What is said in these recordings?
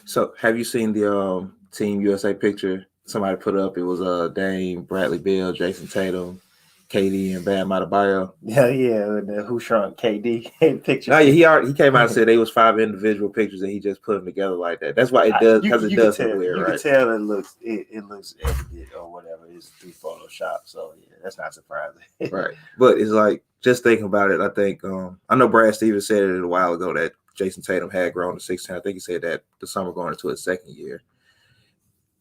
So, have you seen the Team USA picture? Somebody put up. It was Dame, Bradley Beal, Jason Tatum, KD, and Bam Adebayo. Yeah, yeah, the Who Shrunk KD picture. No, yeah, he came out and said they was 5 individual pictures and he just put them together like that. That's why it does, because it You could does look tell. weird, You could right? tell it looks edited or whatever. It's through Photoshop. So yeah, that's not surprising. Right. But it's like, just thinking about it, I think I know Brad Stevens said it a while ago that Jason Tatum had grown to 16. I think he said that the summer going into his second year.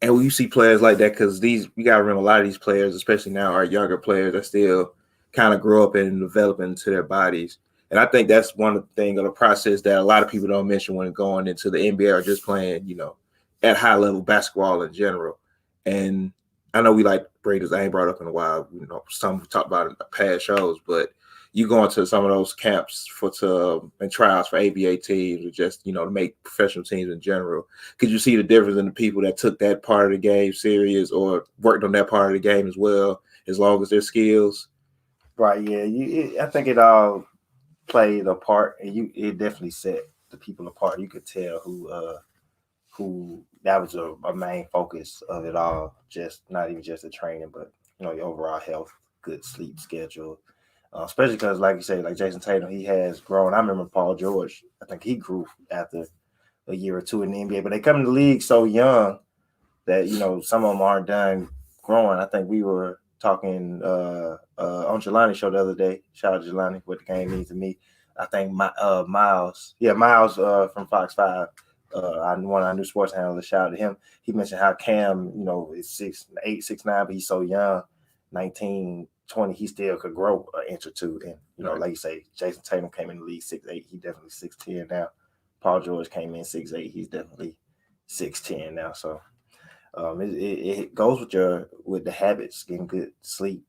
And when you see players like that, because you gotta remember, a lot of these players, especially now, are younger players that still kind of grow up and develop into their bodies. And I think that's one of the things of the process that a lot of people don't mention when going into the NBA or just playing, at high level basketball in general. And I know we like Breeders, I ain't brought up in a while, some we talked about in past shows, but you go into some of those camps and tryouts for ABA teams, or just to make professional teams in general. Could you see the difference in the people that took that part of the game serious or worked on that part of the game as well, as long as their skills? Right. Yeah. I think it all played a part, and it definitely set the people apart. You could tell who that was a main focus of it all. Just not even just the training, but your overall health, good sleep schedule. Especially because, like you say, like Jason Tatum, he has grown. I remember Paul George. I think he grew after a year or two in the NBA, but they come in the league so young that some of them aren't done growing. I think we were talking on Jelani show the other day. Shout out to Jelani, what the game means to me. I think Miles from Fox 5, one of our new sports analysts. Shout out to him. He mentioned how Cam, is 6'8", 6'9", but he's so young, 19, 20. He still could grow an inch or two. And Right. like you say, Jason Tatum came in the league 6'8". He definitely 6'10" now. Paul George came in 6'8". He's definitely 6'10" now. So it goes with the habits, getting good sleep,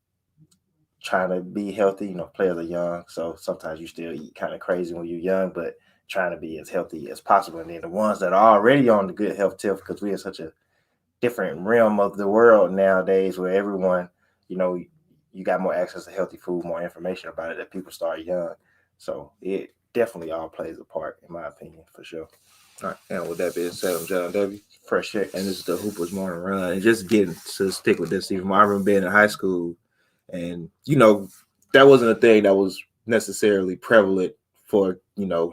trying to be healthy. Players are young, so sometimes you still eat kind of crazy when you're young, but trying to be as healthy as possible. And then the ones that are already on the good health tip, because we are such a different realm of the world nowadays, where everyone, you know, you got more access to healthy food, more information about it, that people start young. So it definitely all plays a part, in my opinion, for sure. All right. And with that being said, I'm John W. Fresh And X. this is the Hoopers Morning Run. And just getting to stick with this, even I remember being in high school, and that wasn't a thing that was necessarily prevalent for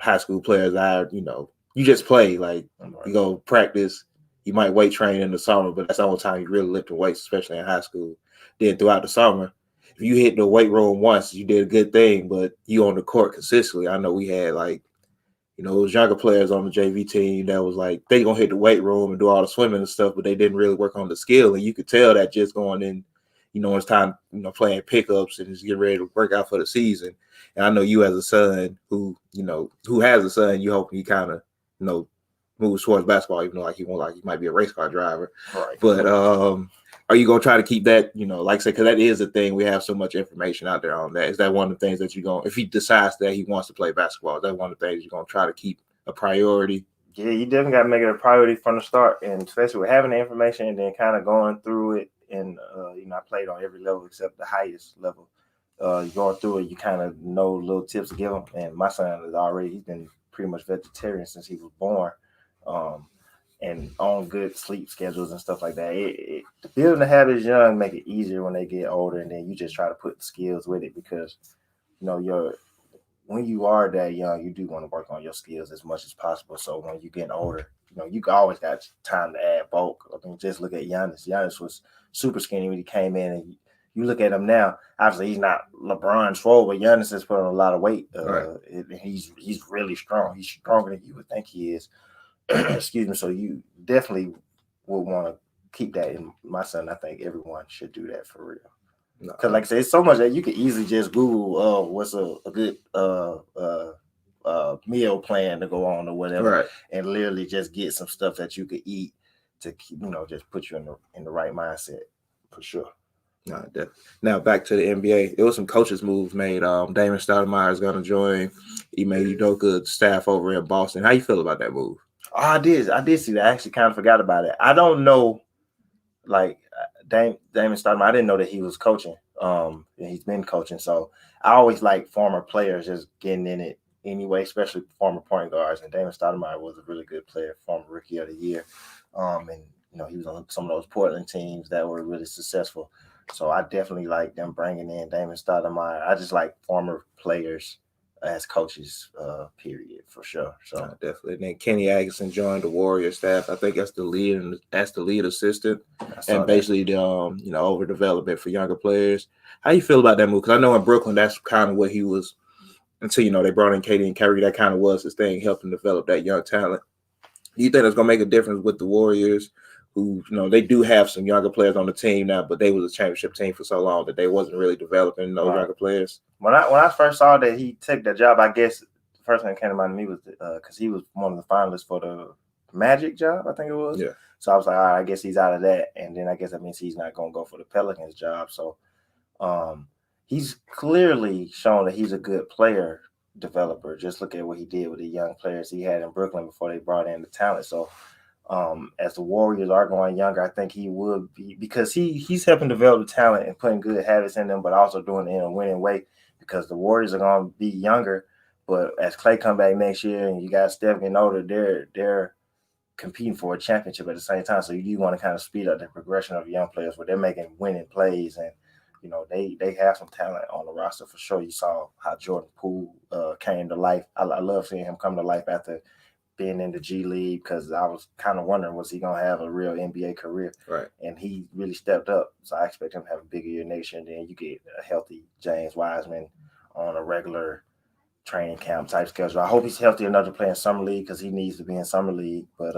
high school players. You just play, like, you go practice. You might weight train in the summer, but that's the only time you really lift weights, especially in high school. Then throughout the summer, if you hit the weight room once, you did a good thing, but you on the court consistently. I know we had, like, those younger players on the JV team that was like, they gonna hit the weight room and do all the swimming and stuff, but they didn't really work on the skill. And you could tell that just going in, it's time, playing pickups and just get ready to work out for the season. And I know you, as a son who has a son, you hope he kind of, moves towards basketball, even though, like, he might be a race car driver. Right. But are you gonna try to keep that, like I said, because that is the thing, we have so much information out there on that. Is that one of the things that you're going, if he decides that he wants to play basketball, is that one of the things you're gonna try to keep a priority? Yeah, you definitely got to make it a priority from the start, and especially with having the information and then kind of going through it. And I played on every level except the highest level. Going through it, you kind of know little tips to give them. And my son he's been pretty much vegetarian since he was born, um, and on good sleep schedules and stuff like that. Building the habits young make it easier when they get older, and then you just try to put the skills with it, because your when you are that young, you do want to work on your skills as much as possible. So when you get older, you always got time to add bulk. I mean, just look at Giannis. Giannis was super skinny when he came in, and you look at him now. Obviously, he's not LeBron swole, but Giannis has put on a lot of weight. Right. He's really strong. He's stronger than you would think he is. Excuse me. So you definitely would want to keep that in. My son, I think everyone should do that for real. Because, like I said, it's so much that you could easily just Google, what's a good meal plan to go on or whatever, Right. and literally just get some stuff that you could eat to keep, just put you in the right mindset, for sure. No, now back to the NBA. There was some coaches moves made. Damon Stoudemire is going to join Ime Udoka staff over in Boston. How you feel about that move? Oh, I did see that. I actually kind of forgot about it. I don't know, like, Damon Stoudemire. I didn't know that he was coaching. And he's been coaching, so I always like former players just getting in it anyway, especially former point guards. And Damon Stoudemire was a really good player, former Rookie of the Year. And he was on some of those Portland teams that were really successful. So I definitely like them bringing in Damon Stoudemire. I just like former players as coaches, period, for sure. So definitely. And then Kenny Atkinson joined the Warriors staff. I think that's the lead assistant, and basically the overdevelopment for younger players. How you feel about that move? Because I know in Brooklyn that's kind of what he was until they brought in KD and Kyrie. That kind of was his thing, helping develop that young talent. Do you think that's gonna make a difference with the Warriors? Who they do have some younger players on the team now, but they was a championship team for so long that they wasn't really developing those younger players. When I first saw that he took that job, I guess the first thing that came to mind to me was because he was one of the finalists for the Magic job, I think it was. Yeah. So I was like, all right, I guess he's out of that, and then I guess that means he's not going to go for the Pelicans job. So, he's clearly shown that he's a good player developer. Just look at what he did with the young players he had in Brooklyn before they brought in the talent. So. As the Warriors are going younger, I think he would be, because he's helping develop the talent and putting good habits in them, but also doing it in a winning way, because the Warriors are going to be younger. But as Klay come back next year and you got Steph getting older, they're competing for a championship at the same time. So you want to kind of speed up the progression of young players where they're making winning plays, and they have some talent on the roster for sure. You saw how Jordan Poole came to life. I love seeing him come to life after being in the G League, because I was kind of wondering, was he going to have a real NBA career? Right. And he really stepped up. So I expect him to have a bigger year next year. And then you get a healthy James Wiseman on a regular training camp type schedule. I hope he's healthy enough to play in Summer League, because he needs to be in Summer League. But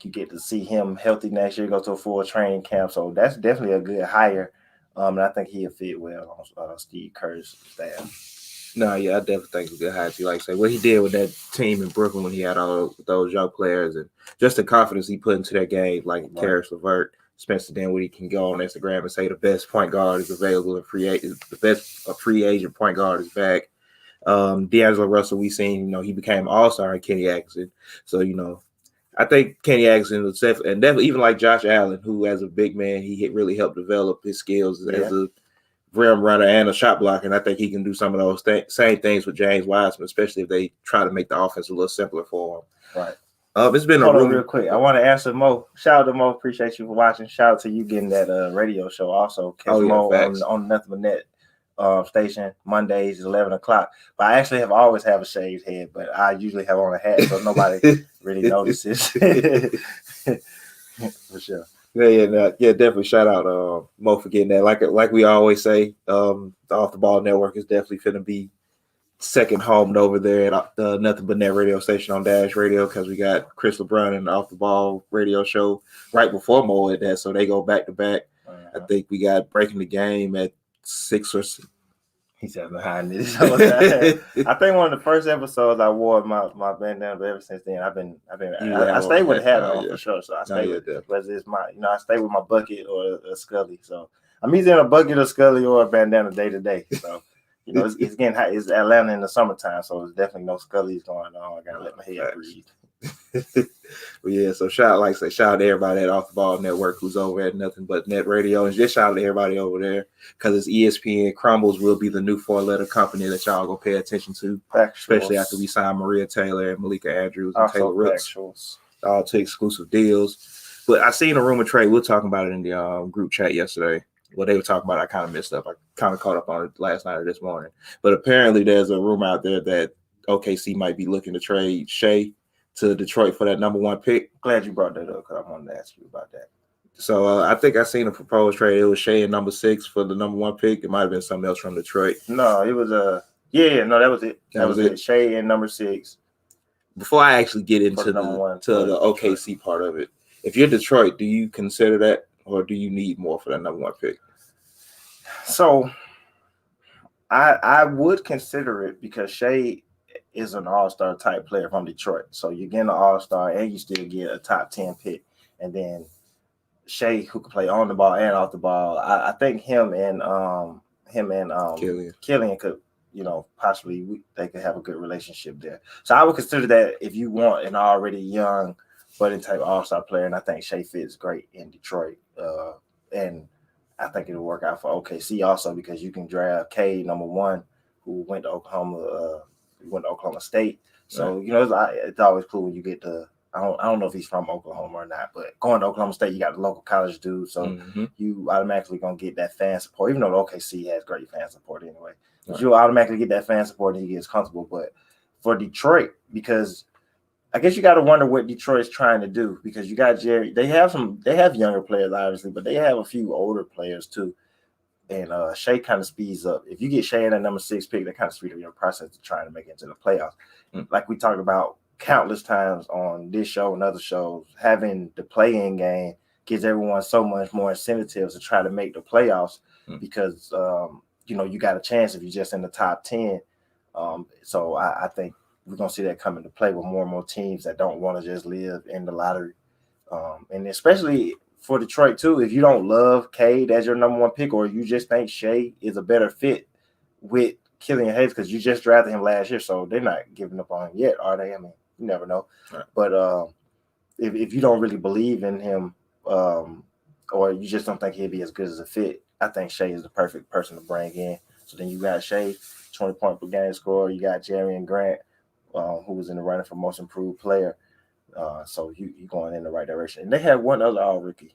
you get to see him healthy next year, go to a full training camp. So that's definitely a good hire. And I think he'll fit well on Steve Kerr's staff. No, yeah, I definitely think it's a good hire. Like I say, what he did with that team in Brooklyn when he had all those young players, and just the confidence he put into that game, like Karis LeVert, Spencer Dinwiddie can go on Instagram and say the best point guard is available in free agent, the best free agent point guard is back. D'Angelo Russell, we seen, he became all-star in Kenny Atkinson. So, I think Kenny Atkinson was definitely even like Josh Allen, who as a big man, he really helped develop his skills as a rim runner and a shot blocker, and I think he can do some of those same things with James Wiseman, especially if they try to make the offense a little simpler for him. Right. It's been Hold on real quick. I want to answer Mo. Shout out to Mo. Appreciate you for watching. Shout out to you getting that radio show also. Catch Mo on Nothing But Net station Mondays 11 o'clock. But I actually have always have a shaved head, but I usually have on a hat, so nobody really notices. For sure. Yeah, definitely shout out Mo for getting that. Like we always say, the Off the Ball Network is definitely going to be second home over there at the Nothing But Net radio station on Dash Radio, because we got Chris LeBron and the Off the Ball radio show right before Mo at that, so they go back to back. I think we got Breaking the Game at 6 or 7. He's behind this. I think one of the first episodes I wore my bandana, but ever since then I stay with a hat on for sure. So I stay with it. Whether it's I stay with my bucket or a Scully. So I'm either in a bucket or Scully or a bandana day to day. So it's getting hot. It's Atlanta in the summertime, so there's definitely no Scullies going on. I gotta let my head breathe. Well, yeah, so shout out to everybody at Off the Ball Network who's over at Nothing But Net Radio, and just shout out to everybody over there, because it's ESPN. Crumbles will be the new 4-letter company that y'all gonna pay attention to, especially after we sign Maria Taylor and Malika Andrews and Taylor Rooks, all to exclusive deals. But I seen a rumor trade. We were talking about it in the group chat yesterday. What they were talking about, I kind of missed up. I kind of caught up on it last night or this morning. But apparently there's a rumor out there that OKC might be looking to trade Shea to Detroit for that number 1 pick. Glad you brought that up, because I wanted to ask you about that. So I think I seen a proposed trade. It was Shea and number 6 for the number 1 pick. It might have been something else from Detroit. No, it was that was it. That was it. Shea and number 6. Before I actually get into the OKC part of it, if you're Detroit, do you consider that, or do you need more for that number 1 pick? So I would consider it, because Shea is an all-star type player from Detroit. So you're getting an all-star and you still get a top 10 pick. And then Shea, who can play on the ball and off the ball. I think him and Killian could, possibly they could have a good relationship there. So I would consider that if you want an already young budding type all-star player, and I think Shea fits great in Detroit. And I think it'll work out for OKC also, because you can draft Cade, number 1, who went to Oklahoma He went to Oklahoma State. So, it's always cool when you get to I don't know if he's from Oklahoma or not, but going to Oklahoma State, you got the local college dude, so you automatically gonna get that fan support. Even though the OKC has great fan support anyway, but you'll automatically get that fan support and he gets comfortable. But for Detroit, because I guess you got to wonder what Detroit's trying to do, because you got Jerry. They have younger players obviously, but they have a few older players too. And Shea kind of speeds up. If you get Shea in that number 6 pick, that kind of speeds up your process of trying to make it into the playoffs. Like we talked about countless times on this show and other shows, having the play-in game gives everyone so much more incentives to try to make the playoffs because you got a chance if you're just in the top 10. So I think we're gonna see that come into play with more and more teams that don't want to just live in the lottery, and especially for Detroit too. If you don't love Cade as your number 1 pick, or you just think Shea is a better fit with Killian Hayes because you just drafted him last year, so they're not giving up on him yet, are they? I mean, you never know. Right. But if you don't really believe in him, or you just don't think he'd be as good as a fit, I think Shea is the perfect person to bring in. So then you got Shea, 20 point per game scorer. You got Jeremy Grant, who was in the running for most improved player. So you going in the right direction. And they had one other all-rookie.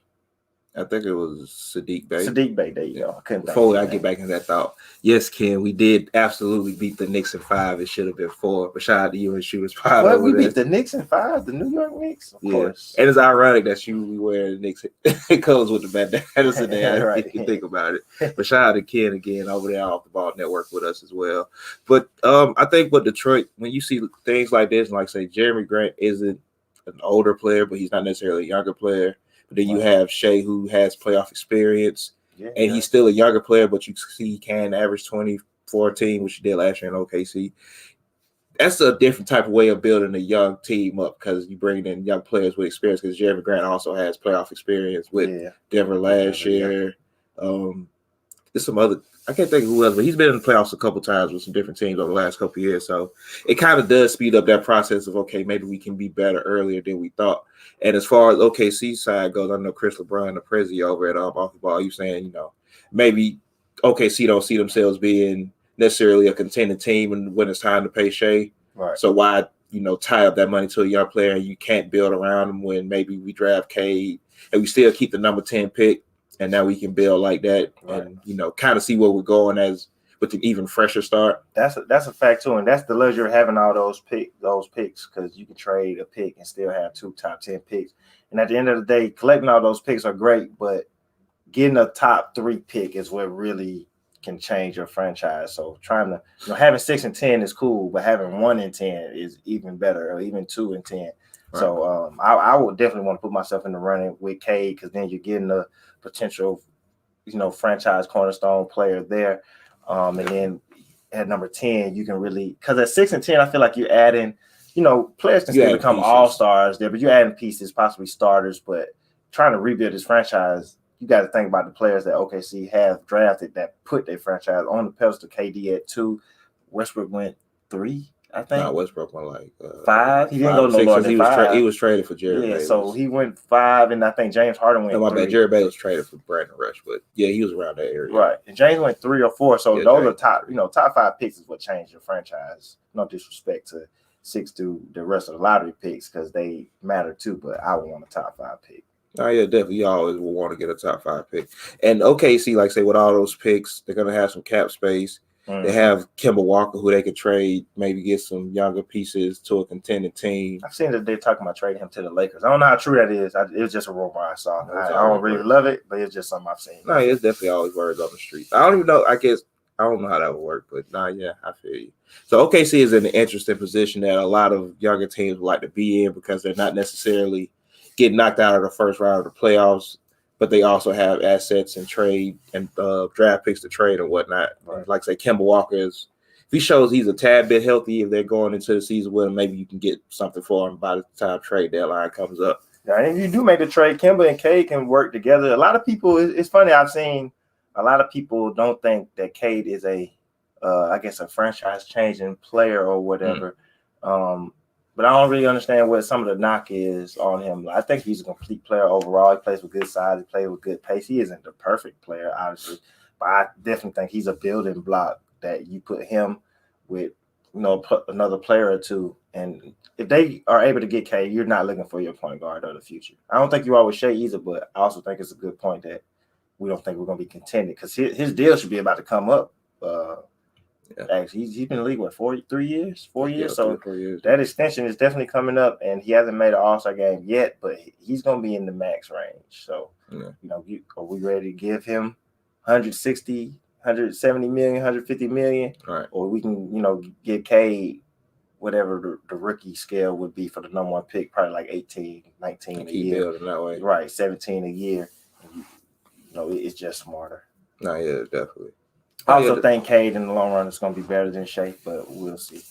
I think it was Sadiq Bey. Sadiq Bey, there you go. Before I get back into that thought, yes, Ken, we did absolutely beat the Knicks in 5. It should have been 4. But shout out to you and Shooters Pod. What, we beat the Knicks in 5? The New York Knicks? Of course. And it's ironic that you wear the Knicks. It comes with the bandanas in there. Right. If you think about it. But shout out to Ken again over there Off the Ball Network with us as well. But I think with Detroit, when you see things like this, like say Jeremy Grant isn't an older player, but he's not necessarily a younger player. But then you have Shea, who has playoff experience, and he's still a younger player, but you see he can average 20-14, which he did last year in OKC. That's a different type of way of building a young team up, because you bring in young players with experience, because Jeremy Grant also has playoff experience with Denver last year. There's some other – I can't think of who else, but he's been in the playoffs a couple times with some different teams over the last couple of years. So it kind of does speed up that process of, okay, maybe we can be better earlier than we thought. And as far as OKC side goes, I know Chris LeBron, the president over at Off the Ball, you saying, maybe OKC don't see themselves being necessarily a contending team and when it's time to pay Shea. Right. So why, tie up that money to a young player and you can't build around him when maybe we draft Cade and we still keep the number 10 pick and now we can build like that and, kind of see where we're going as with an even fresher start. That's a fact too, and that's the luxury of having all those picks, because you can trade a pick and still have 2 top 10 picks. And at the end of the day, collecting all those picks are great, but getting a top 3 pick is what really can change your franchise. So trying to, having 6 and 10 is cool, but having 1 and 10 is even better, or even 2 and 10. Right. So I would definitely want to put myself in the running with Cade, because then you're getting a potential, franchise cornerstone player there. And then at number 10, you can really, because at 6 and 10, I feel like you're adding, players can still become all-stars there, but you're adding pieces, possibly starters. But trying to rebuild this franchise, you got to think about the players that OKC have drafted that put their franchise on the pedestal. KD at 2, Westbrook went 3, I think. No, Westbrook went like 5. He didn't go no lower than 5. He was traded for Jared Bayless. So he went 5, and I think James Harden went 3. My bad. Jared Bayless traded for Brandon Rush, but he was around that area. Right. And James went 3 or 4. So those are top 5 picks is what changed your franchise. No disrespect to 6 to the rest of the lottery picks, because they matter too, but I would want a top 5 pick. Oh, yeah, definitely. You always will want to get a top 5 pick. And OKC, like say, with all those picks, they're going to have some cap space. They have Kemba Walker, who they could trade, maybe get some younger pieces to a contending team. I've seen that they're talking about trading him to the Lakers. I don't know how true that is. It was just a rumor I saw. I don't really love it, but it's just something I've seen. No, it's definitely always words on the street. I don't even know. I guess I don't know how that would work, but I feel you. So OKC is in an interesting position that a lot of younger teams would like to be in, because they're not necessarily getting knocked out of the first round of the playoffs, but they also have assets and trade and draft picks to trade and whatnot. Right. Like say Kemba Walker is, if he shows he's a tad bit healthy, if they're going into the season with him, maybe you can get something for him by the time trade deadline comes up. Yeah, and if you do make the trade, Kemba and Cade can work together. A lot of people, it's funny, I've seen a lot of people don't think that Cade is a franchise-changing player or whatever. But I don't really understand what some of the knock is on him. I think he's a complete player overall. He plays with good size. He plays with good pace. He isn't the perfect player, obviously, but I definitely think he's a building block that you put him with another player or two. And if they are able to get K, you're not looking for your point guard of the future. I don't think you are with Shea either, but I also think it's a good point that we don't think we're going to be contended because his deal should be about to come up. Actually, he's been in the league, 3 years? 4 years? So 4 years. That extension is definitely coming up, and he hasn't made an All-Star game yet, but he's going to be in the max range. So, are we ready to give him 160, 170 million, 150 million? Right. Or we can, give Cade whatever the rookie scale would be for the number one pick, probably like 18, 19 a year. Building that way. Right, 17 a year. It's just smarter. No, yeah, definitely. I also think Cade in the long run is going to be better than Shea, but we'll see.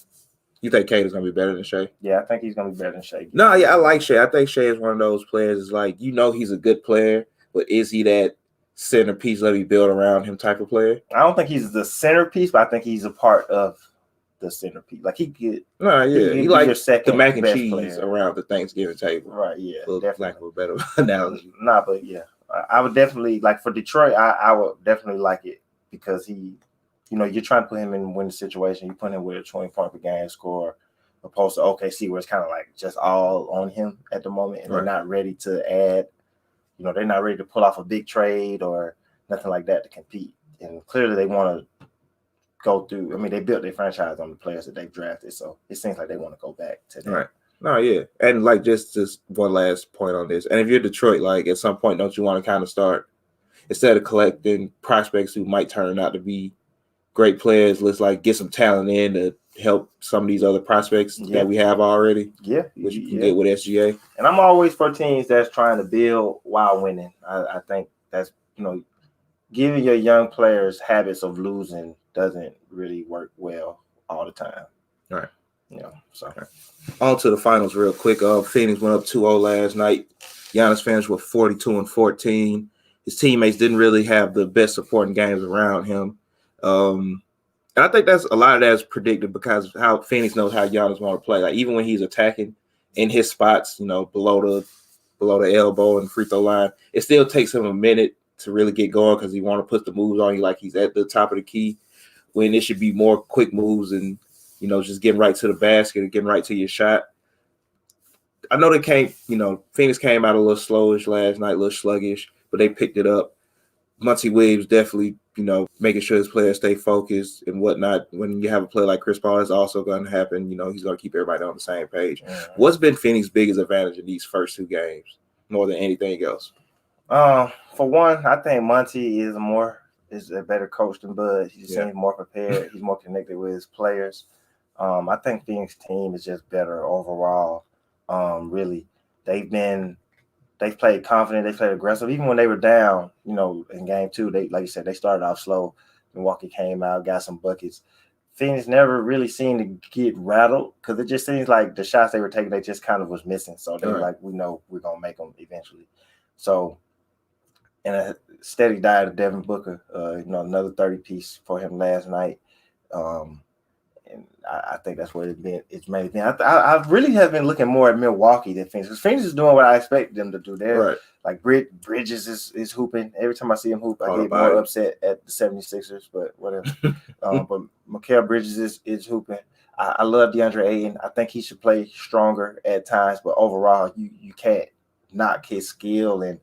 You think Cade is going to be better than Shea? Yeah, I think he's going to be better than Shea. No, yeah, I like Shea. I think Shea is one of those players. Is like, he's a good player, but is he that centerpiece that we build around him type of player? I don't think he's the centerpiece, but I think he's a part of the centerpiece. Like he could. No, yeah, he like the mac and cheese player around the Thanksgiving table. Right. Yeah. For lack of a better analogy. Nah, but yeah, I would definitely like for Detroit. I would definitely like it because he. You're trying to put him in a winning situation. You put him with a 20-point per game score, opposed to OKC, where it's kind of like just all on him at the moment, and They're not ready to add. They're not ready to pull off a big trade or nothing like that to compete. And clearly, they want to go through. I mean, they built their franchise on the players that they've drafted, so it seems like they want to go back to that. Right. No, yeah, and like just one last point on this. And if you're Detroit, like at some point, don't you want to kind of start instead of collecting prospects who might turn out to be great players, let's like get some talent in to help some of these other prospects that we have already. Yeah. Which you can get with SGA. And I'm always for teams that's trying to build while winning. I think that's, giving your young players habits of losing doesn't really work well all the time. All right. So on to the finals real quick. Phoenix went up 2-0 last night. Giannis finished with 42-14. His teammates didn't really have the best supporting games around him. And I think that's a lot of that is predicted because how Phoenix knows how Giannis want to play. Like even when he's attacking in his spots, below the elbow and free throw line, it still takes him a minute to really get going because he want to put the moves on you like he's at the top of the key. When it should be more quick moves and just getting right to the basket or getting right to your shot. I know Phoenix came out a little slowish last night, a little sluggish, but they picked it up. Monty Williams definitely, making sure his players stay focused and whatnot. When you have a player like Chris Paul, that's also going to happen. He's going to keep everybody on the same page. What's been Phoenix's biggest advantage in these first two games more than anything else? For one, I think Monty is a better coach than Bud. He seems more prepared. He's more connected with his players. I think Phoenix team is just better overall. Really, they've played confident. They played aggressive. Even when they were down, in game two, like you said, they started off slow. Milwaukee came out, got some buckets. Phoenix never really seemed to get rattled because it just seems like the shots they were taking, they just kind of was missing. So they were like, we know we're going to make them eventually. So, and a steady diet of Devin Booker, another 30-piece for him last night. And I think that's what it's mainly been. I really have been looking more at Milwaukee than Phoenix. Because Phoenix is doing what I expect them to do. They're like Bridges is hooping. Every time I see him hoop, I get more upset at the 76ers, but whatever. But Mikal Bridges is hooping. I love DeAndre Ayton. I think he should play stronger at times, but overall, you can't knock his skill and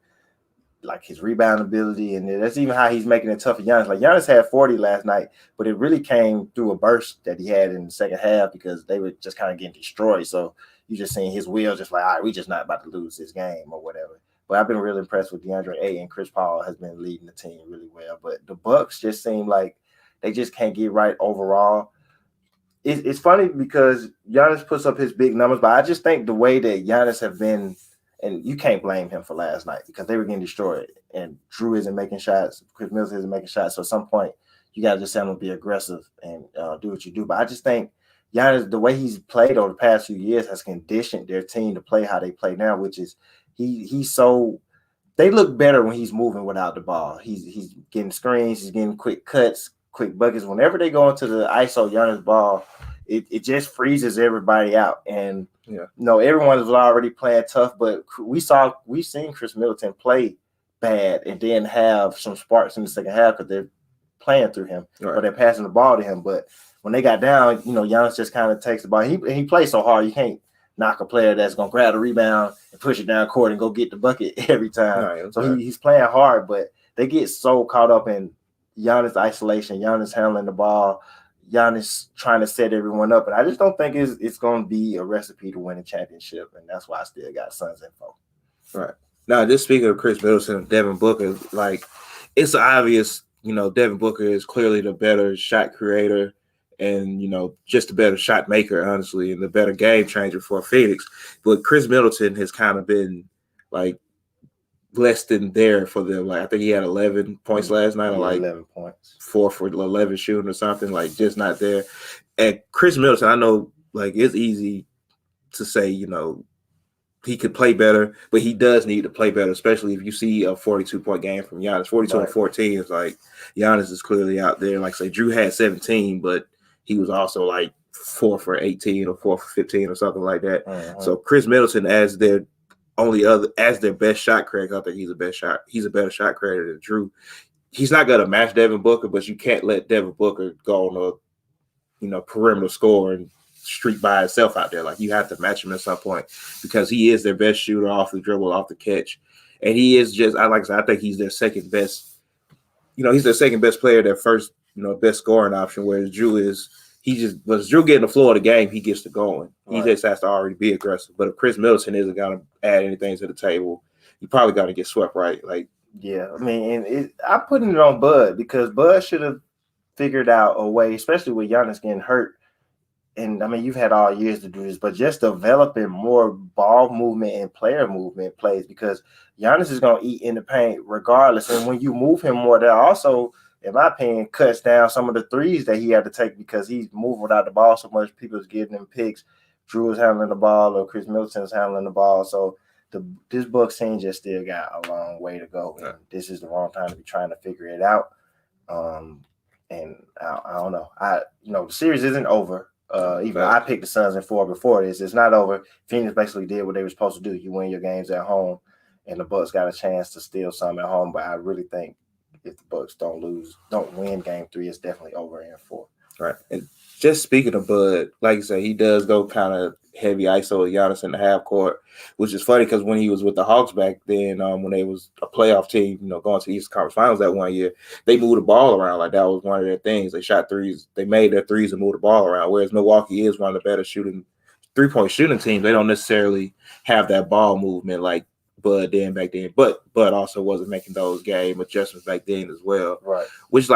like his rebound ability, and that's even how he's making it tough for Giannis. Like Giannis had 40 last night, but it really came through a burst that he had in the second half because they were just kind of getting destroyed. So you just seeing his wheel just like, all right, we just not about to lose this game or whatever. But I've been really impressed with DeAndre Ayton. Chris Paul has been leading the team really well. But the Bucks just seem like they just can't get right overall. It's funny because Giannis puts up his big numbers, but I just think the way that Giannis have been, and you can't blame him for last night because they were getting destroyed. And Drew isn't making shots. Chris Mills isn't making shots. So at some point, you got to just have him be aggressive and do what you do. But I just think Giannis, the way he's played over the past few years has conditioned their team to play how they play now, which is they look better when he's moving without the ball. He's getting screens. He's getting quick cuts, quick buckets. Whenever they go into the ISO Giannis ball, it just freezes everybody out. And everyone was already playing tough, but we've seen Chris Middleton play bad and then have some sparks in the second half because they're playing through him, or they're passing the ball to him. But when they got down, Giannis just kind of takes the ball. He plays so hard, you can't knock a player that's gonna grab the rebound and push it down court and go get the bucket every time. Right, so he's playing hard, but they get so caught up in Giannis isolation, Giannis handling the ball, Giannis trying to set everyone up, and I just don't think it's going to be a recipe to win a championship, and that's why I still got Suns info. Right. Now, just speaking of Chris Middleton and Devin Booker, like it's obvious, Devin Booker is clearly the better shot creator and, just a better shot maker, honestly, and the better game changer for Phoenix. But Chris Middleton has kind of been like less than there for them. Like I think he had 11 points last night, or like 11 points, 4 for 11 shooting or something. Like just not there. And Chris Middleton, I know, like it's easy to say, he could play better, but he does need to play better, especially if you see a 42-point game from Giannis. 42 and 14 is like Giannis is clearly out there. Like say Drew had 17, but he was also like 4 for 18 or 4 for 15 or something like that. Uh-huh. So Chris Middleton as their best shot creator, I think he's a better shot creator than Drew. He's not gonna match Devin Booker, but you can't let Devin Booker go on a perimeter score and streak by himself out there. Like you have to match him at some point because he is their best shooter off the dribble, off the catch. And he is just, I think he's their second best, he's their second best player, their first, best scoring option, whereas Drew is, was Drew getting the floor of the game, he gets to going. He just has to already be aggressive. But if Chris Middleton isn't going to add anything to the table, you probably got to get swept right. Like, yeah, I mean, and I'm putting it on Bud because Bud should have figured out a way, especially with Giannis getting hurt. And I mean, you've had all years to do this, but just developing more ball movement and player movement plays because Giannis is going to eat in the paint regardless. And when you move him more, that also, in my opinion, cuts down some of the threes that he had to take because he's moving without the ball so much. People's getting him picks. Drew is handling the ball or Chris Middleton is handling the ball. So this Bucks team just still got a long way to go. And this is the wrong time to be trying to figure it out. And I don't know. The series isn't over. I picked the Suns in 4 before this. It's not over. Phoenix basically did what they were supposed to do. You win your games at home, and the Bucks got a chance to steal some at home. But I really think if the Bucks don't win Game 3, it's definitely over in 4. Right. And just speaking of Bud, like you said, he does go kind of heavy ISO with Giannis in the half court, which is funny because when he was with the Hawks back then, when they was a playoff team, going to the Eastern Conference Finals that one year, they moved the ball around. Like that was one of their things. They shot threes. They made their threes and moved the ball around, whereas Milwaukee is one of the better three-point shooting teams. They don't necessarily have that ball movement like Bud did back then, but Bud also wasn't making those game adjustments back then as well. Right. Which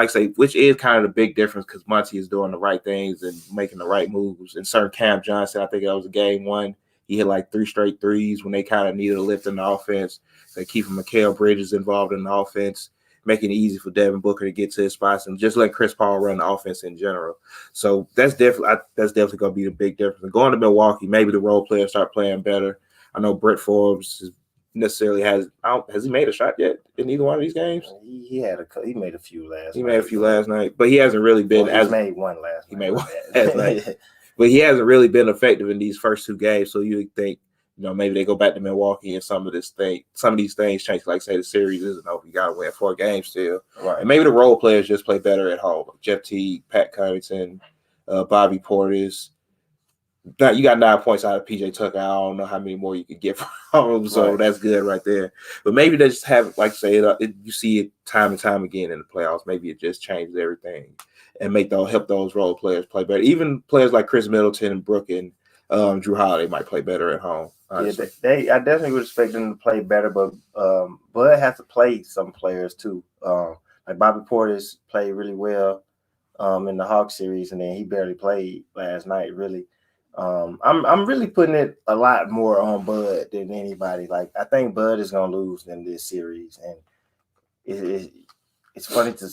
is kind of the big difference because Monty is doing the right things and making the right moves. And Sir Cam Johnson, I think that was game 1. He hit like 3 straight threes when they kind of needed a lift in the offense. They keeping Mikal Bridges involved in the offense, making it easy for Devin Booker to get to his spots and just let Chris Paul run the offense in general. So that's definitely going to be the big difference. And going to Milwaukee, maybe the role players start playing better. I know Brett Forbes has he made a shot yet in either one of these games? He made a few last night. He made a few last night, but he hasn't really been made one last night. He made one last night. But he hasn't really been effective in these first 2 games. So you would think, maybe they go back to Milwaukee and some of these things change. Like say the series isn't over. You gotta win 4 games still. Right. And maybe the role players just play better at home. Jeff Teague, Pat Connaughton, Bobby Portis. You got 9 points out of PJ Tucker. I don't know how many more you could get from him, so that's good right there. But maybe they just have, like say, you see it time and time again in the playoffs. Maybe it just changes everything and help those role players play better. Even players like Chris Middleton and Brook and Drew Holiday might play better at home. Honestly. Yeah, I definitely would expect them to play better, but Bud has to play some players too. Like Bobby Portis played really well in the Hawks series, and then he barely played last night, really. I'm really putting it a lot more on Bud than anybody. Like I think Bud is gonna lose in this series, and it's funny to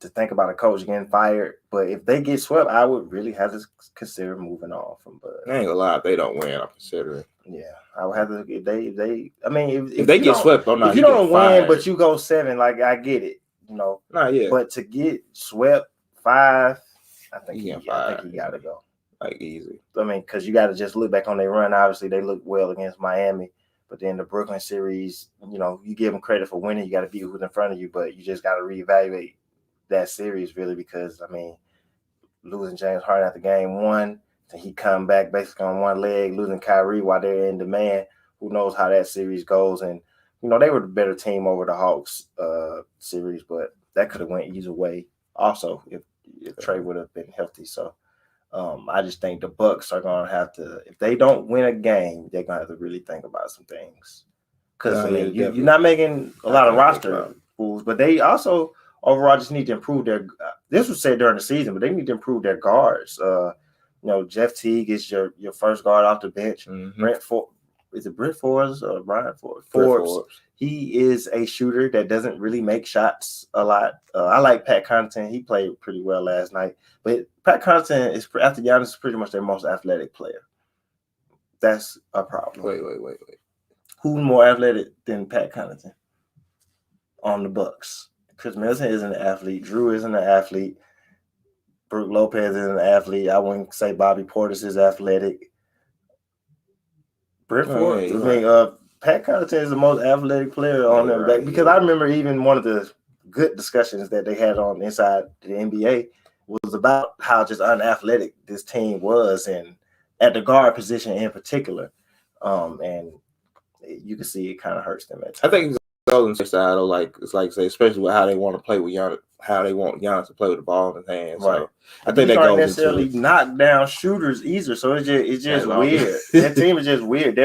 think about a coach getting fired. But if they get swept, I would really have to consider moving on from Bud. I ain't gonna lie, if they don't win, I'm considering. Yeah, I would have to. If they get swept, if you don't win, but you go 7, like I get it, Not yet. But to get swept 5, I think he got to go. Like easy. I mean, because you got to just look back on their run. Obviously, they looked well against Miami, but then the Brooklyn series, you give them credit for winning. You got to beat who's in front of you, but you just got to reevaluate that series really because, I mean, losing James Harden after game one. Then he come back basically on one leg, losing Kyrie while they're in demand. Who knows how that series goes? And they were the better team over the Hawks series, but that could have went either way. Also, if Trey would have been healthy, so I just think the Bucks are gonna have to. If they don't win a game, they're gonna have to really think about some things. Because you're not making a lot of roster moves, but they also overall just need to improve their. This was said during the season, but they need to improve their guards. Jeff Teague is your first guard off the bench. Mm-hmm. Is it Brent Forbes or Brian Forbes? Forbes. He is a shooter that doesn't really make shots a lot. I like Pat Connaughton. He played pretty well last night. But Pat Connaughton is, after Giannis, is pretty much their most athletic player. That's a problem. Wait. Who's more athletic than Pat Connaughton on the Bucks? Chris Middleton isn't an athlete. Drew isn't an athlete. Brook Lopez isn't an athlete. I wouldn't say Bobby Portis is athletic. Pat Connaughton is the most athletic player on them back, because I remember even one of the good discussions that they had on Inside the NBA was about how just unathletic this team was, and at the guard position in particular. And you can see it kind of hurts them at times. I think Golden State side, say, especially with how they want to play with Giannis, how they want Giannis to play with the ball in his hands. Right. So I think that goes necessarily knock down shooters either. So it's just weird. That team is just weird.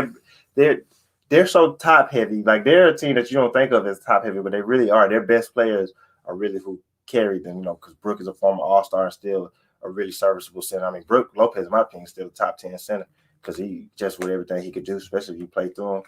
They're so top heavy. Like, they're a team that you don't think of as top heavy, but they really are. Their best players are really who carry them. Because Brook is a former All-Star and still a really serviceable center. I mean, Brook Lopez, in my opinion, is still a top 10 center because he just with everything he could do, especially if you play through him.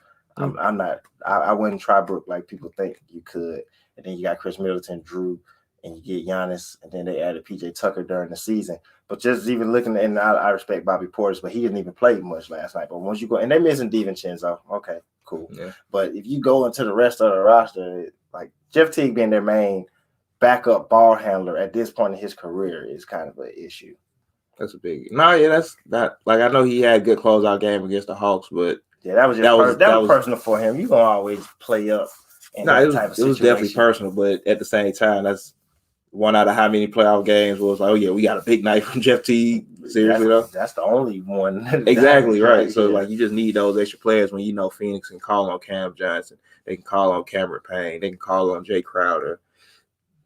I wouldn't try Brook like people think you could. And then you got Chris Middleton, Drew, and you get Giannis, and then they added PJ Tucker during the season. But just even looking, and I respect Bobby Portis, but he didn't even play much last night. But once you go, and they're missing DiVincenzo, okay, cool. Yeah. But if you go into the rest of the roster, like Jeff Teague being their main backup ball handler at this point in his career is kind of an issue. That's a big. That's not like, I know he had a good closeout game against the Hawks, but yeah, that was personal for him. You gonna always play up. It was definitely personal, but at the same time, that's one out of how many playoff games was like, oh yeah, we got a big night from Jeff Teague. Seriously though, that's the only one. Exactly right. So like, you just need those extra players when Phoenix can call on Cam Johnson, they can call on Cameron Payne, they can call on Jay Crowder.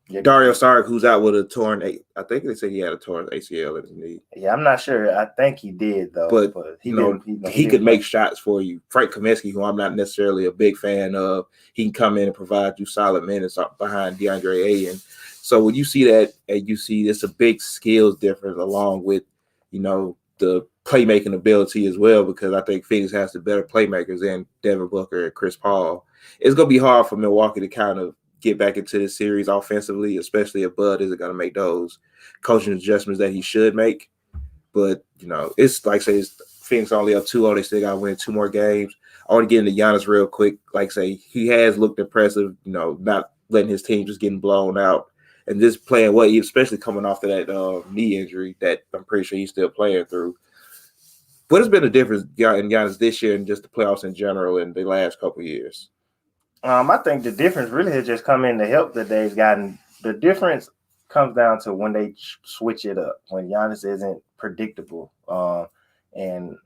Yeah. Dario Saric, who's out with a torn, I think they said he had a torn ACL in his knee. Yeah, I'm not sure. I think he did though. But he could make shots for you. Frank Kaminsky, who I'm not necessarily a big fan of, he can come in and provide you solid minutes behind DeAndre Ayton. So when you see that, and you see it's a big skills difference along with, the playmaking ability as well, because I think Phoenix has the better playmakers than Devin Booker and Chris Paul. It's going to be hard for Milwaukee to kind of get back into this series offensively, especially if Bud isn't going to make those coaching adjustments that he should make. But, it's like, say, Phoenix only up 2-0. They still got to win 2 more games. I want to get into Giannis real quick. Like, say, he has looked impressive, not letting his team just getting blown out and just playing well, especially coming off of that knee injury that I'm pretty sure he's still playing through. What has been the difference in Giannis this year and just the playoffs in general in the last couple of years? I think the difference really has just come in the help that they've gotten. The difference comes down to when they switch it up, when Giannis isn't predictable. And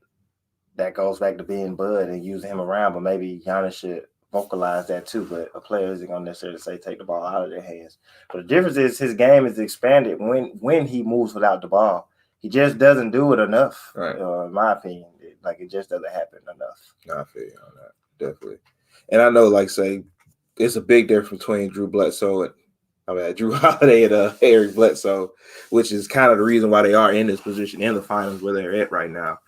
that goes back to being Bud and using him around, but maybe Giannis should vocalize that too. But a player isn't going to necessarily say take the ball out of their hands. But the difference is his game is expanded when he moves without the ball. He just doesn't do it enough, right? In my opinion. It just doesn't happen enough. I feel you on that, definitely. And I know, like, say, it's a big difference between Drew Holiday and Eric Bledsoe, which is kind of the reason why they are in this position in the finals where they're at right now.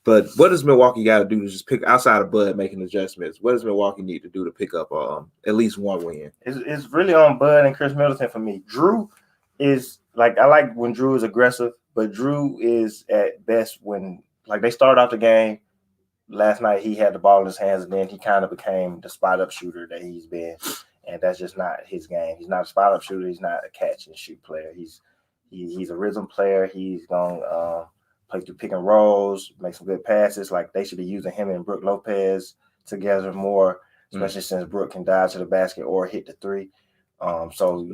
But what does Milwaukee got to do to just pick outside of Bud making adjustments? What does Milwaukee need to do to pick up at least one win? It's really on Bud and Chris Middleton for me. Drew is like, I like when Drew is aggressive, but Drew is at best when, like, they start off the game. Last night he had the ball in his hands, and then he kind of became the spot-up shooter that he's been, and that's just not his game. He's not a spot-up shooter. He's not a catch-and-shoot player. He's a rhythm player. He's going to play through pick and rolls, make some good passes. Like, they should be using him and Brook Lopez together more, especially since Brook can dive to the basket or hit the three. So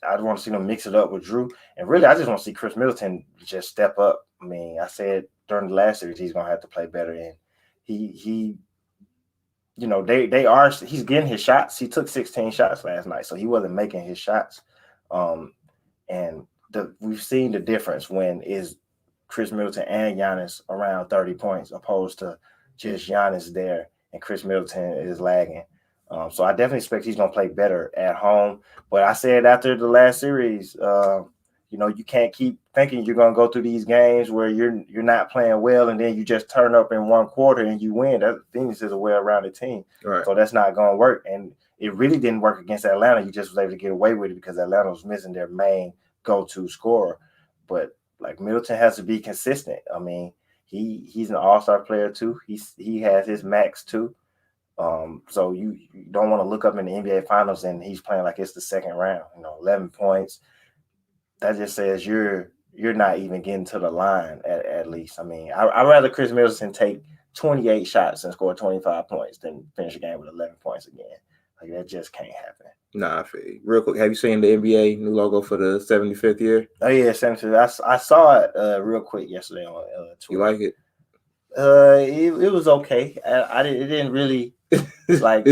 I want to see them mix it up with Drew, and really, I just want to see Chris Middleton just step up. I mean, I said during the last series he's gonna have to play better, and he he's getting his shots. He took 16 shots last night, so he wasn't making his shots. And we've seen the difference when is Chris Middleton and Giannis around 30 points opposed to just Giannis there and Chris Middleton is lagging. So I definitely expect he's going to play better at home. But I said after the last series, you can't keep thinking you're going to go through these games where you're not playing well and then you just turn up in one quarter and you win. That Phoenix is a well-rounded team. Right. So that's not going to work. And it really didn't work against Atlanta. You just was able to get away with it because Atlanta was missing their main go-to scorer. But like Middleton has to be consistent. I mean, he's an all-star player too. He has his max too. So you don't want to look up in the NBA Finals and he's playing like it's the second round. 11 points. That just says you're not even getting to the line at least. I mean, I'd rather Chris Middleton take 28 shots and score 25 points than finish a game with 11 points again. Like that just can't happen. Nah, I feel you. Real quick, have you seen the NBA new logo for the 75th year? Oh yeah, 75th. I saw it real quick yesterday on Twitter. You like it? It was okay. It didn't really like.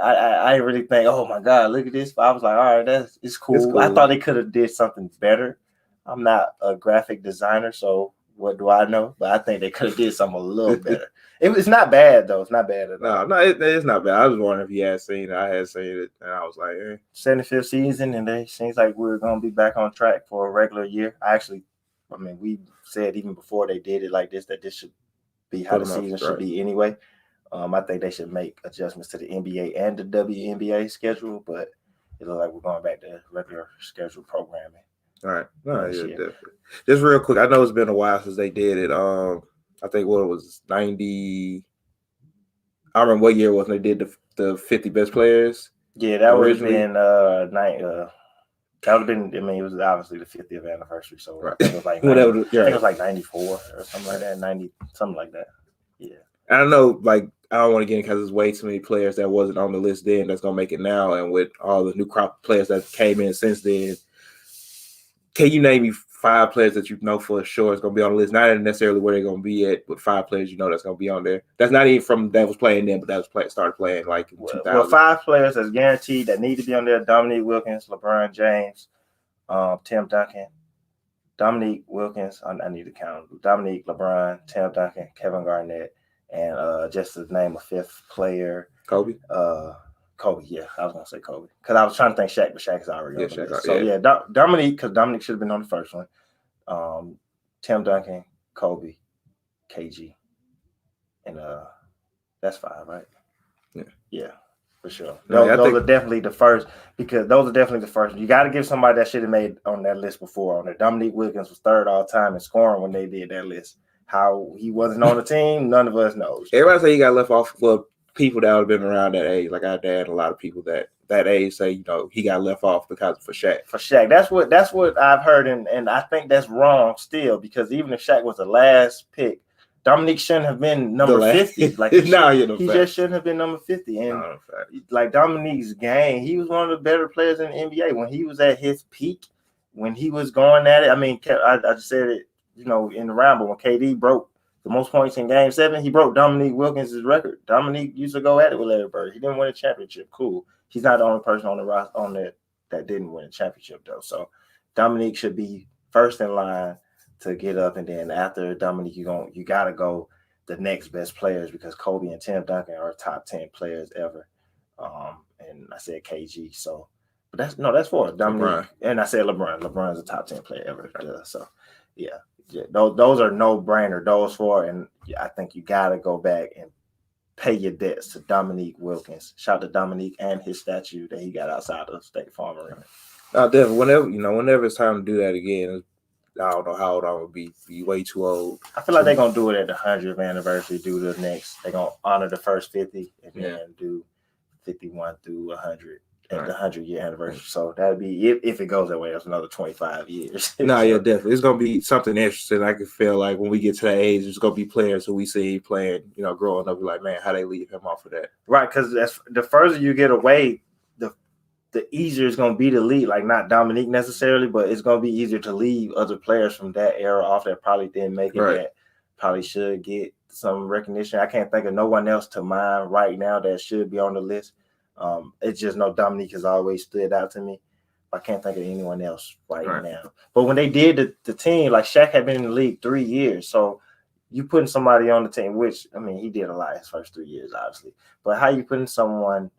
I didn't really think, oh my god, look at this. But I was like, all right, it's cool. I thought they could have did something better. I'm not a graphic designer, so what do I know? But I think they could have did something a little better. It's not bad though. It's not bad at all. No, it's not bad. I was wondering if you had seen it. I had seen it, and I was like, 75th season, and it seems like we're gonna be back on track for a regular year. We said even before they did it like this that this should be how the season should be anyway. I think they should make adjustments to the NBA and the WNBA schedule, but it looks like we're going back to regular scheduled programming. All right. No, yeah, definitely. Just real quick, I know it's been a while since they did it. I think what it was 90. I remember what year it was when they did the 50 best players. Yeah, that would have been that would have been. I mean, it was obviously the 50th anniversary, so right. I think it was like I think it was like 94 or something like that, 90 something like that. Yeah. I don't know, like I don't want to get in because there's way too many players that wasn't on the list then that's gonna make it now, and with all the new crop of players that came in since then, can you name me 5 players that you know for sure is gonna be on the list? Not necessarily where they're gonna be at, but 5 players that's gonna be on there. That's not even from that was playing then, but that was started playing like in 2000. Well, 5 players that's guaranteed that need to be on there: Dominique Wilkins, LeBron James, Tim Duncan, Dominique Wilkins. I need to count Dominique, LeBron, Tim Duncan, Kevin Garnett. And just to name a 5th player, Kobe. Kobe, yeah, I was gonna say Kobe because I was trying to think Shaq, but Shaq is already on the list. So yeah, Dominique, because Dominique should have been on the first one. Tim Duncan, Kobe, KG, and that's 5, right? Yeah, for sure. Those are definitely the first because those are definitely the first. You got to give somebody that should have made on that list before. On there, Dominique Wilkins was 3rd all time in scoring when they did that list. How he wasn't on the team, none of us knows. Everybody say he got left off for people that would have been around that age. Like our dad, a lot of people that age say, he got left off because for Shaq. For Shaq. That's what I've heard, and I think that's wrong still, because even if Shaq was the last pick, Dominique shouldn't have been number 50. Like he just shouldn't have been number 50. And like Dominique's game, he was one of the better players in the NBA when he was at his peak, when he was going at it. I mean, I just said it. In the round, but when KD broke the most points in Game 7, he broke Dominique Wilkins' record. Dominique used to go at it with Larry Bird. He didn't win a championship. Cool. He's not the only person on the roster on there that didn't win a championship, though. So Dominique should be first in line to get up, and then after Dominique, you gotta go the next best players because Kobe and Tim Duncan are top 10 players ever. And I said KG, so but that's 4. Dominique, LeBron. And I said LeBron. LeBron's a top 10 player ever. So yeah. Yeah, those are no-brainer. Those 4, and I think you got to go back and pay your debts to Dominique Wilkins. Shout out to Dominique and his statue that he got outside of State Farm Arena. Definitely. Whenever it's time to do that again, I don't know how old I'm gonna be way too old. I feel like they're gonna do it at the 100th anniversary. Do the next. They're gonna honor the first 50 and then do 51 through 100. At the 100-year anniversary. So that'd be if it goes that way, that's another 25 years. No, yeah, definitely. It's gonna be something interesting. I can feel like when we get to that age, there's gonna be players who we see playing, growing up, we're like, man, how they leave him off of that. Right, because the further you get away, the easier it's going to be to lead, like not Dominique necessarily, but it's going to be easier to leave other players from that era off that probably didn't make it, that probably should get some recognition. I can't think of no one else to mind right now that should be on the list. It's just no Dominique has always stood out to me. I can't think of anyone else right now. But when they did the team, like Shaq had been in the league 3 years, so you putting somebody on the team, which I mean he did a lot his first 3 years, obviously. But how you putting someone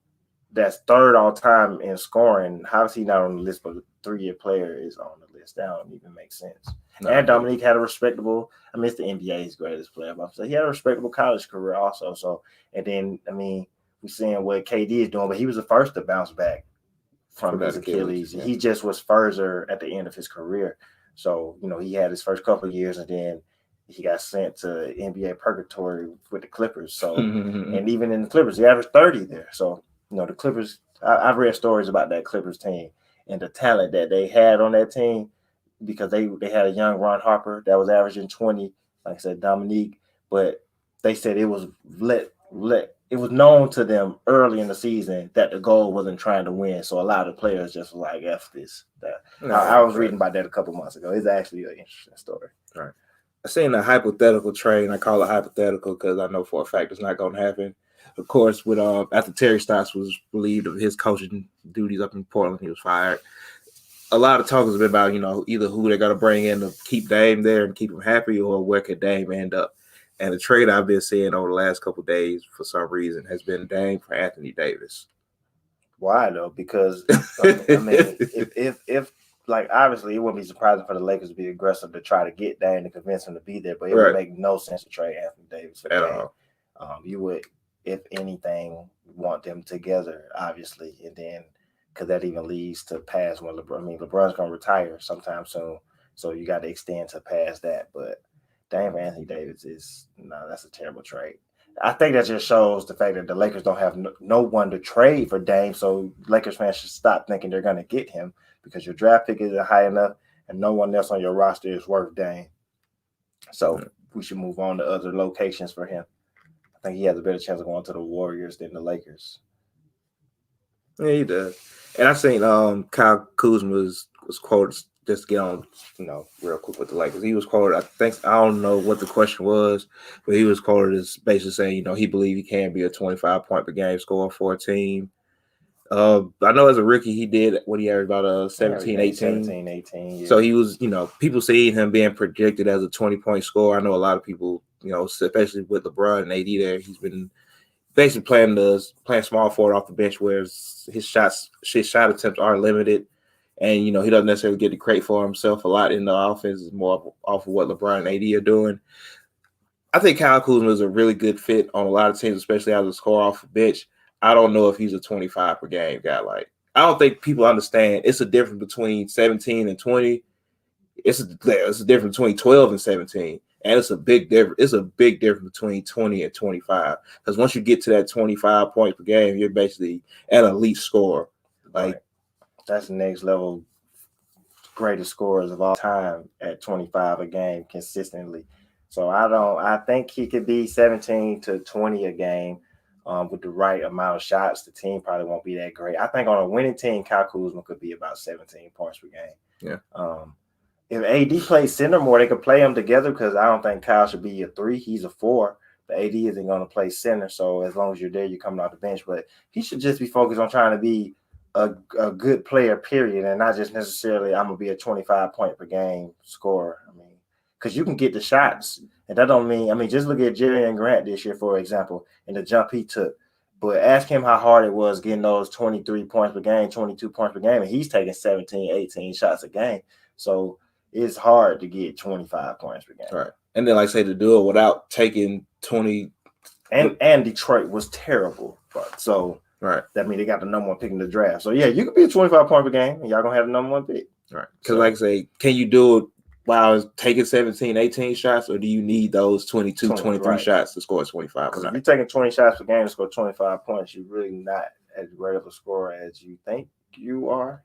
that's third all time in scoring? How is he not on the list? But a 3-year player is on the list. That don't even make sense. No, and Dominique had a respectable. I mean, it's the NBA's greatest player, but he had a respectable college career also. So, and then I mean, we're seeing what KD is doing, but he was the first to bounce back from his Achilles. Yeah. He just was further at the end of his career. So, you know, he had his first couple of years and then he got sent to NBA purgatory with the Clippers. So, and even in the Clippers, he averaged 30 there. So, you know, the Clippers, I've read stories about that Clippers team and the talent that they had on that team because they had a young Ron Harper that was averaging 20, like I said, Dominique, but they said it was it was known to them early in the season that the goal wasn't trying to win. So a lot of the players just were like, F this. I was reading about that a couple months ago. It's actually an interesting story. Right. I seen a hypothetical trade, and I call it hypothetical because I know for a fact it's not going to happen. Of course, with after Terry Stotts was relieved of his coaching duties up in Portland, he was fired. A lot of talk has been about, you know, either who they're going to bring in to keep Dame there and keep him happy, or where could Dame end up. And the trade I've been seeing over the last couple of days, for some reason, has been Dame for Anthony Davis. Why though? Because I mean, if like obviously it wouldn't be surprising for the Lakers to be aggressive to try to get Dame to convince him to be there, but it would make no sense to trade Anthony Davis for Dame. You would, if anything, want them together, obviously, and then because that even leads to past when LeBron. I mean, LeBron's gonna retire sometime soon, so you got to extend to past that, but. Dame for Anthony Davis that's a terrible trade. I think that just shows the fact that the Lakers don't have no one to trade for Dame, so Lakers fans should stop thinking they're going to get him because your draft pick isn't high enough and no one else on your roster is worth Dame. So we should move on to other locations for him. I think he has a better chance of going to the Warriors than the Lakers. Yeah, he does. And I seen Kyle Kuzma was quoted. Just to get on, you know, real quick with the Lakers. He was quoted, I don't know what the question was, but he was quoted as basically saying, you know, he believed he can be a 25-point per game scorer for a team. I know as a rookie, he did what he averaged about 17, 18. Yeah. So he was, you know, people seeing him being projected as a 20-point scorer. I know a lot of people, you know, especially with LeBron and AD there, he's been basically playing small forward off the bench where his shot attempts are limited. And, you know, he doesn't necessarily get the credit for himself a lot in the offense. It's more off of what LeBron and AD are doing. I think Kyle Kuzma is a really good fit on a lot of teams, especially as a scorer off the bench. I don't know if he's a 25 per game guy. Like, I don't think people understand it's a difference between 17 and 20. It's a difference between 12 and 17. And it's a big difference. It's a big difference between 20 and 25. Because once you get to that 25 points per game, you're basically an elite scorer. Like, right. That's the next level greatest scorers of all time at 25 a game consistently. So I think he could be 17 to 20 a game with the right amount of shots. The team probably won't be that great. I think on a winning team, Kyle Kuzma could be about 17 points per game. Yeah. If AD plays center more, they could play them together because I don't think Kyle should be a 3. He's a 4. But AD isn't going to play center. So as long as you're there, you're coming off the bench. But he should just be focused on trying to be a good player, period, and not just necessarily I'm gonna be a 25-point per game scorer. I mean, because you can get the shots, and that don't mean. I mean, just look at Jerry Grant this year, for example, and the jump he took. But ask him how hard it was getting those 23 points per game, 22 points per game, and he's taking 17, 18 shots a game. So it's hard to get 25 points per game. Right, and then like I say, to do it without taking 20. And Detroit was terrible, so. Right. That means they got the number 1 pick in the draft. So, yeah, you could be a 25-point per game, and y'all going to have the number 1 pick. Right. Because, like I say, can you do it while taking 17, 18 shots, or do you need those 22, 23 shots to score 25? Because if you're taking 20 shots per game to score 25 points, you're really not as great of a scorer as you think you are.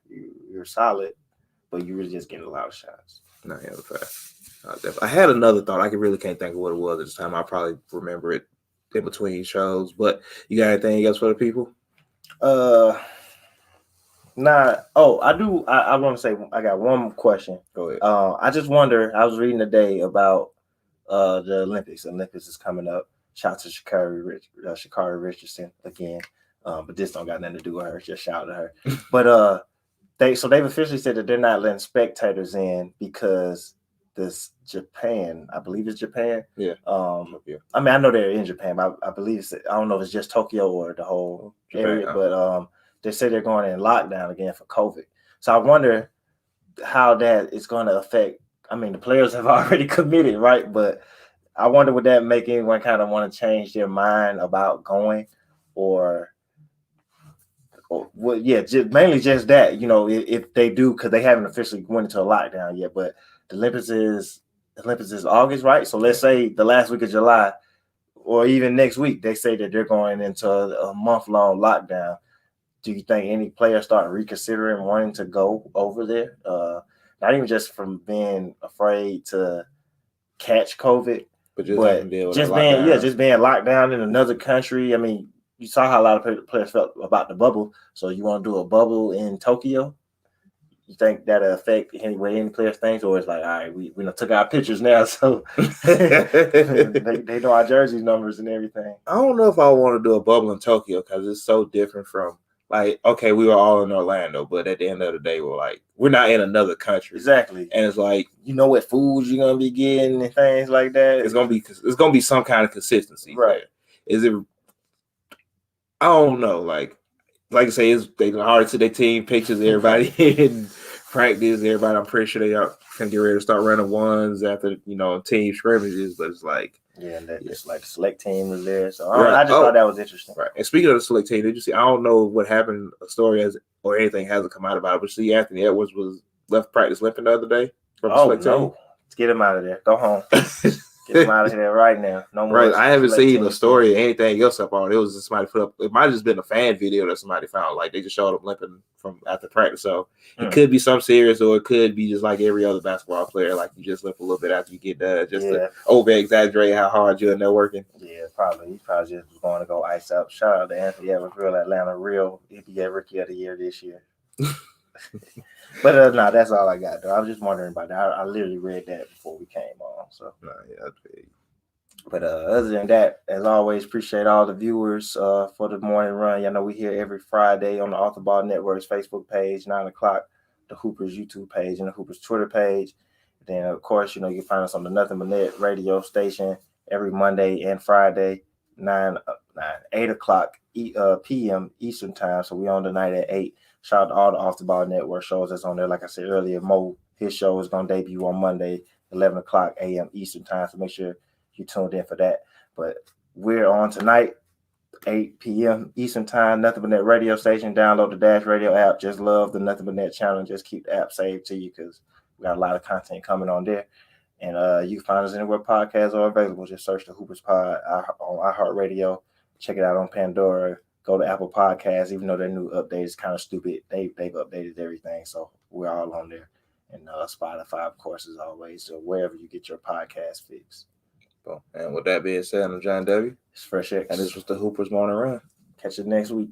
You're solid, but you really just getting a lot of shots. No, yeah, fact. I had another thought. I really can't think of what it was at this time. I'll probably remember it in between shows. But you got anything else for the people? Nah. Oh, I do. I want to say I got one question. Go ahead. I just wonder. I was reading today about the Olympics. Olympics is coming up. Shout to Sha'Carri Richardson again. But this don't got nothing to do with her. Just shout to her. But they've officially said that they're not letting spectators in because this Japan, I believe it's Japan. Yeah. I mean, I know they're in Japan, but I believe I don't know if it's just Tokyo or the whole Japan, area. But they say they're going in lockdown again for COVID. So I wonder how that is going to affect. I mean, the players have already committed, right? But I wonder would that make anyone kind of want to change their mind about going, or well, yeah, mainly just that. If they do, because they haven't officially went into a lockdown yet. But the Olympics is August, right? So let's say the last week of July, or even next week, they say that they're going into a month-long lockdown. Do you think any players start reconsidering wanting to go over there? Not even just from being afraid to catch COVID, but just being locked down in another country. I mean, you saw how a lot of players felt about the bubble. So you want to do a bubble in Tokyo? You think that'll affect any players thinks, or it's like, all right, we took our pictures now, so they know our jersey numbers and everything. I don't know if I want to do a bubble in Tokyo because it's so different from, like, okay, we were all in Orlando, but at the end of the day, we're not in another country. Exactly. And it's like, you know what foods you're gonna be getting and things like that. It's gonna be some kind of consistency, right? There. Is it? I don't know. Like I say, they already took their team pictures. Everybody in practice. Everybody, I'm pretty sure they can get ready to start running ones after team scrimmages. But it's like, it's like the select team was there. So I just thought that was interesting. Right. And speaking of the select team, did you see? I don't know what happened. A story or anything hasn't come out about it. But see, Anthony Edwards was left practice limping the other day from the select team. Let's get him out of there. Go home. Get him out of here right now. No more. Right. I haven't seen a story or anything else up on it. It was just somebody put up. It might have just been a fan video that somebody found. Like they just showed him limping from after practice. So it could be something serious, or it could be just like every other basketball player. Like you just limp a little bit after you get done, just to over exaggerate how hard you're in there working. Yeah, probably. He probably just was going to go ice up. Shout out to Anthony Edwards, real Atlanta, real NBA Rookie of the Year this year. But no, that's all I got, though. I was just wondering about that. I literally read that before we came on. So, But other than that, as always, appreciate all the viewers for the morning run. Y'all know we here every Friday on the Off the Ball Network's Facebook page, 9 o'clock, the Hoopers YouTube page, and the Hoopers Twitter page. Then, of course, you can find us on the Nothing But Net radio station every Monday and Friday, 8 o'clock p.m. Eastern time. So we on tonight at 8. Shout out to all the Off the Ball Network shows that's on there. Like I said earlier, Mo, his show is going to debut on Monday, 11 o'clock a.m. Eastern time. So make sure you tuned in for that. But we're on tonight, 8 p.m. Eastern time, Nothing But Net radio station. Download the Dash Radio app. Just love the Nothing But Net channel. Just keep the app saved to you because we got a lot of content coming on there. And you can find us anywhere podcasts are available. Just search the Hoopers Pod on iHeartRadio. Check it out on Pandora. Go to Apple Podcasts. Even though their new update is kind of stupid, they've updated everything. So we're all on there. And Spotify, of course, as always. So wherever you get your podcast fix. And with that being said, I'm John W. It's Fresh X. And this was the Hoopers Morning Run. Catch you next week.